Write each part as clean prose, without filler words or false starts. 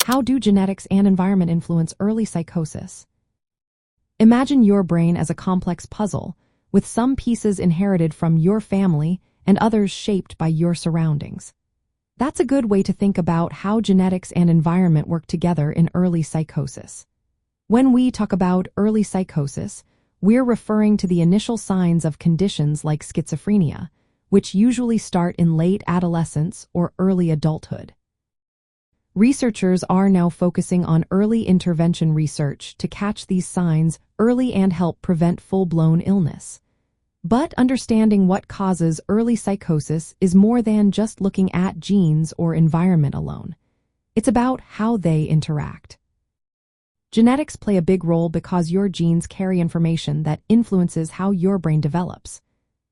How do genetics and environment influence early psychosis? Imagine your brain as a complex puzzle, with some pieces inherited from your family and others shaped by your surroundings. That's a good way to think about how genetics and environment work together in early psychosis. When we talk about early psychosis, we're referring to the initial signs of conditions like schizophrenia, which usually start in late adolescence or early adulthood. Researchers are now focusing on early intervention research to catch these signs early and help prevent full-blown illness. But understanding what causes early psychosis is more than just looking at genes or environment alone. It's about how they interact. Genetics play a big role because your genes carry information that influences how your brain develops.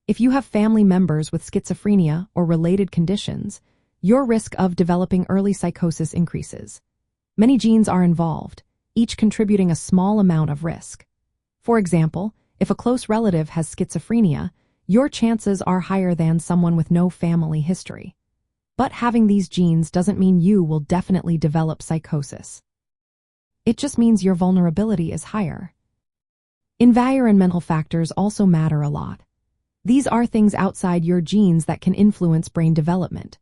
If you have family members with schizophrenia or related conditions, your risk of developing early psychosis increases. Many genes are involved, each contributing a small amount of risk. For example, if a close relative has schizophrenia, your chances are higher than someone with no family history. But having these genes doesn't mean you will definitely develop psychosis. It just means your vulnerability is higher. Environmental factors also matter a lot. These are things outside your genes that can influence brain development.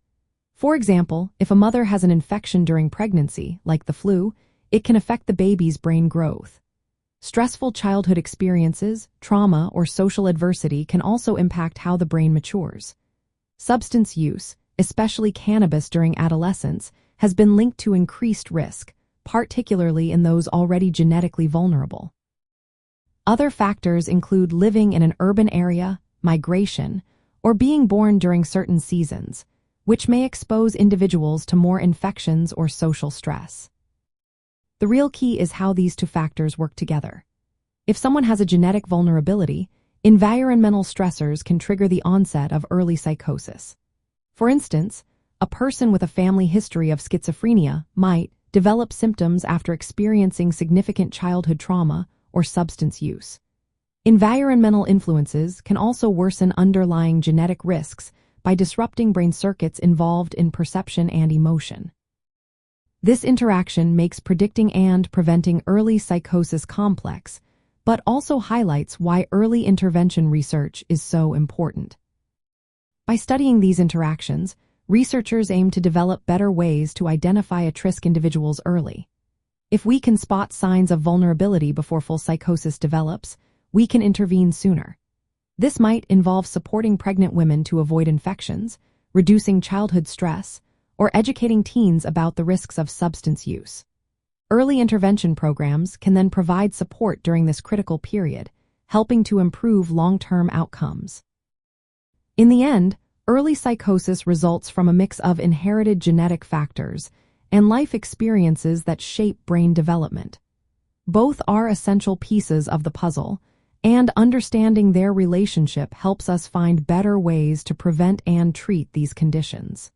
For example, if a mother has an infection during pregnancy, like the flu, it can affect the baby's brain growth. Stressful childhood experiences, trauma, or social adversity can also impact how the brain matures. Substance use, especially cannabis during adolescence, has been linked to increased risk, particularly in those already genetically vulnerable. Other factors include living in an urban area, migration, or being born during certain seasons, which may expose individuals to more infections or social stress. The real key is how these two factors work together. If someone has a genetic vulnerability, environmental stressors can trigger the onset of early psychosis. For instance, a person with a family history of schizophrenia might develop symptoms after experiencing significant childhood trauma or substance use. Environmental influences can also worsen underlying genetic risks by disrupting brain circuits involved in perception and emotion. This interaction makes predicting and preventing early psychosis complex, but also highlights why early intervention research is so important. By studying these interactions, researchers aim to develop better ways to identify at-risk individuals early. If we can spot signs of vulnerability before full psychosis develops, we can intervene sooner. This might involve supporting pregnant women to avoid infections, reducing childhood stress, or educating teens about the risks of substance use. Early intervention programs can then provide support during this critical period, helping to improve long-term outcomes. In the end, early psychosis results from a mix of inherited genetic factors and life experiences that shape brain development. Both are essential pieces of the puzzle, and understanding their relationship helps us find better ways to prevent and treat these conditions.